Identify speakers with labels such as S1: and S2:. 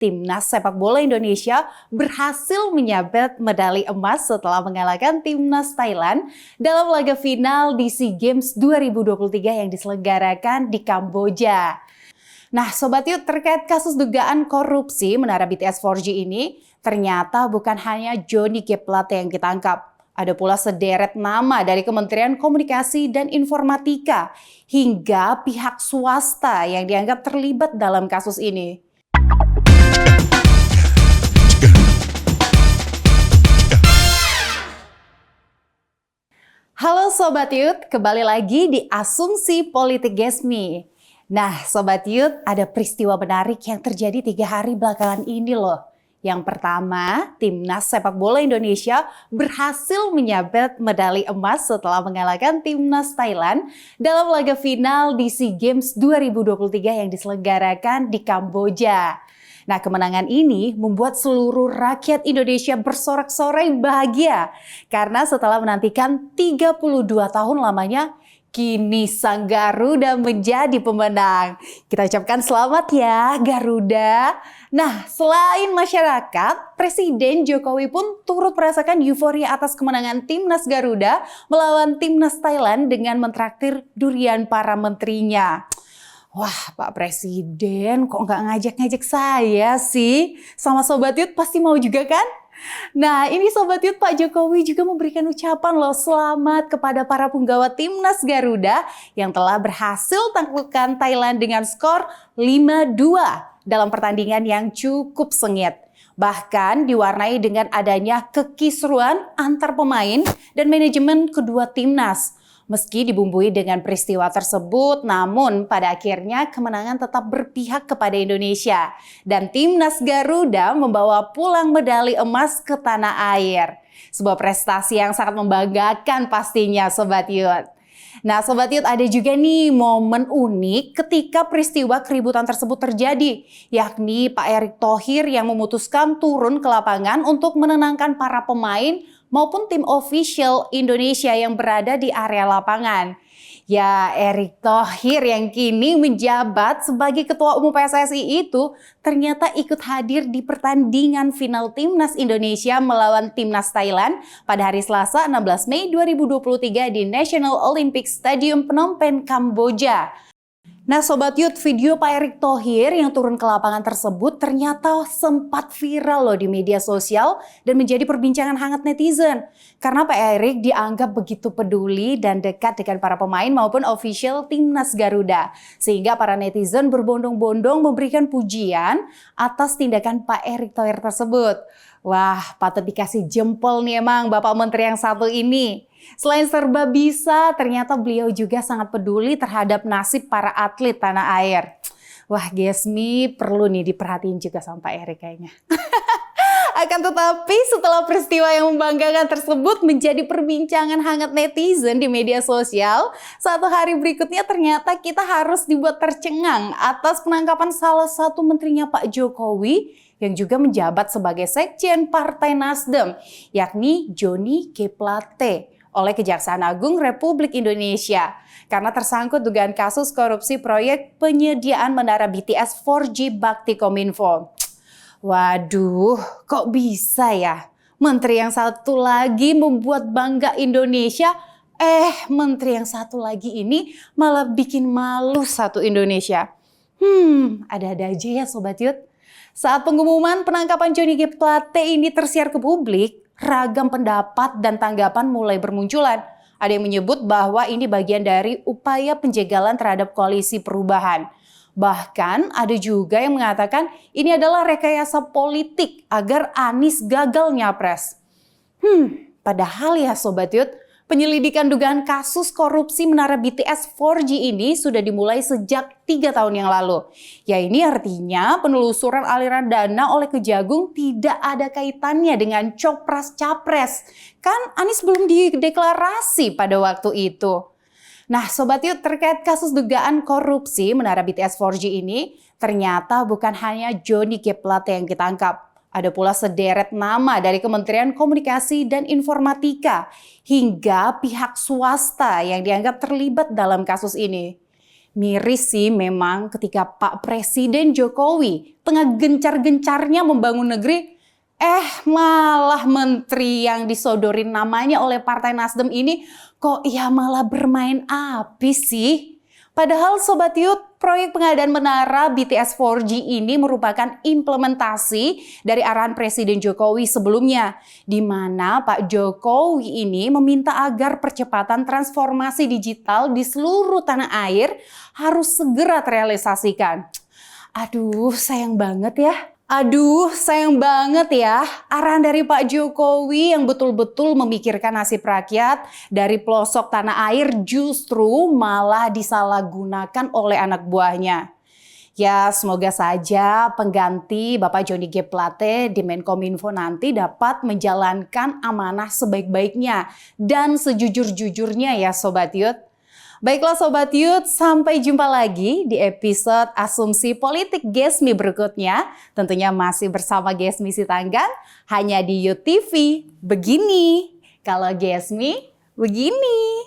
S1: Timnas sepak bola Indonesia berhasil menyabet medali emas setelah mengalahkan Timnas Thailand dalam laga final di SEA Games 2023 yang diselenggarakan di Kamboja. Nah, Sobat Yud, terkait kasus dugaan korupsi menara BTS 4G ini, ternyata bukan hanya Johnny G. Plate yang ditangkap. Ada pula sederet nama dari Kementerian Komunikasi dan Informatika hingga pihak swasta yang dianggap terlibat dalam kasus ini. Halo Sobat Yud, kembali lagi di Asumsi Politik Gesmi. Nah Sobat Yud, ada peristiwa menarik yang terjadi 3 hari belakangan ini loh. Yang pertama, Timnas sepak bola Indonesia berhasil menyabet medali emas setelah mengalahkan Timnas Thailand dalam laga final di SEA Games 2023 yang diselenggarakan di Kamboja. Nah, kemenangan ini membuat seluruh rakyat Indonesia bersorak-sorai bahagia karena setelah menantikan 32 tahun lamanya, kini sang Garuda menjadi pemenang. Kita ucapkan selamat ya Garuda. Nah, selain masyarakat, Presiden Jokowi pun turut merasakan euforia atas kemenangan Timnas Garuda melawan Timnas Thailand dengan mentraktir durian para menterinya. Wah, Pak Presiden kok nggak ngajak-ngajak saya sih? Sama Sobat Yud pasti mau juga kan? Nah, ini Sobat Yud, Pak Jokowi juga memberikan ucapan loh selamat kepada para punggawa Timnas Garuda yang telah berhasil taklukkan Thailand dengan skor 5-2 dalam pertandingan yang cukup sengit. Bahkan diwarnai dengan adanya kekisruan antar pemain dan manajemen kedua timnas. Meski dibumbui dengan peristiwa tersebut, namun pada akhirnya kemenangan tetap berpihak kepada Indonesia. Dan Timnas Garuda membawa pulang medali emas ke tanah air. Sebuah prestasi yang sangat membanggakan pastinya Sobat Yud. Nah Sobat Yud, ada juga nih momen unik ketika peristiwa keributan tersebut terjadi. Yakni Pak Erick Thohir yang memutuskan turun ke lapangan untuk menenangkan para pemain maupun tim official Indonesia yang berada di area lapangan. Ya, Erick Thohir yang kini menjabat sebagai Ketua Umum PSSI itu ternyata ikut hadir di pertandingan final Timnas Indonesia melawan Timnas Thailand pada hari Selasa 16 Mei 2023 di National Olympic Stadium Phnom Penh, Kamboja. Nah Sobat Yud, video Pak Erick Thohir yang turun ke lapangan tersebut ternyata sempat viral loh di media sosial dan menjadi perbincangan hangat netizen. Karena Pak Erick dianggap begitu peduli dan dekat dengan para pemain maupun official Timnas Garuda. Sehingga para netizen berbondong-bondong memberikan pujian atas tindakan Pak Erick Thohir tersebut. Wah, patut dikasih jempol nih emang Bapak Menteri yang satu ini. Selain serba bisa, ternyata beliau juga sangat peduli terhadap nasib para atlet tanah air. Wah, Gesmi perlu nih diperhatiin juga sama Pak Erick kayaknya. Akan tetapi setelah peristiwa yang membanggakan tersebut menjadi perbincangan hangat netizen di media sosial, 1 hari berikutnya ternyata kita harus dibuat tercengang atas penangkapan salah satu menterinya Pak Jokowi yang juga menjabat sebagai Sekjen Partai Nasdem, yakni Johnny G. Plate oleh Kejaksaan Agung Republik Indonesia karena tersangkut dugaan kasus korupsi proyek penyediaan menara BTS 4G Baktikominfo. Waduh, kok bisa ya? Menteri yang satu lagi membuat bangga Indonesia, menteri yang satu lagi ini malah bikin malu satu Indonesia. Ada-ada aja ya Sobat Yud. Saat pengumuman penangkapan Johnny G. Plate ini tersiar ke publik, ragam pendapat dan tanggapan mulai bermunculan. Ada yang menyebut bahwa ini bagian dari upaya penjagalan terhadap koalisi perubahan. Bahkan ada juga yang mengatakan ini adalah rekayasa politik agar Anies gagal nyapres. Padahal ya Sobat Yud, penyelidikan dugaan kasus korupsi menara BTS 4G ini sudah dimulai sejak 3 tahun yang lalu. Ya ini artinya penelusuran aliran dana oleh Kejagung tidak ada kaitannya dengan Copras-Capres. Kan Anies belum dideklarasi pada waktu itu. Nah Sobat Yud, terkait kasus dugaan korupsi menara BTS 4G ini, ternyata bukan hanya Johnny G. Plate yang ditangkap. Ada pula sederet nama dari Kementerian Komunikasi dan Informatika hingga pihak swasta yang dianggap terlibat dalam kasus ini. Miris sih memang ketika Pak Presiden Jokowi tengah gencar-gencarnya membangun negeri, malah menteri yang disodorin namanya oleh Partai Nasdem ini kok ya malah bermain api sih. Padahal Sobat Youth, proyek pengadaan menara BTS 4G ini merupakan implementasi dari arahan Presiden Jokowi sebelumnya, di mana Pak Jokowi ini meminta agar percepatan transformasi digital di seluruh tanah air harus segera terrealisasikan. Aduh, sayang banget ya. Arahan dari Pak Jokowi yang betul-betul memikirkan nasib rakyat dari pelosok tanah air justru malah disalahgunakan oleh anak buahnya. Ya, semoga saja pengganti Bapak Johnny G. Plate di Menkominfo nanti dapat menjalankan amanah sebaik-baiknya dan sejujur-jujurnya ya Sobat Youth. Baiklah Sobat Youth, sampai jumpa lagi di episode Asumsi Politik Gesmi berikutnya. Tentunya masih bersama Gesmi Sitanggang, hanya di Youth TV. Begini, kalau Gesmi, begini.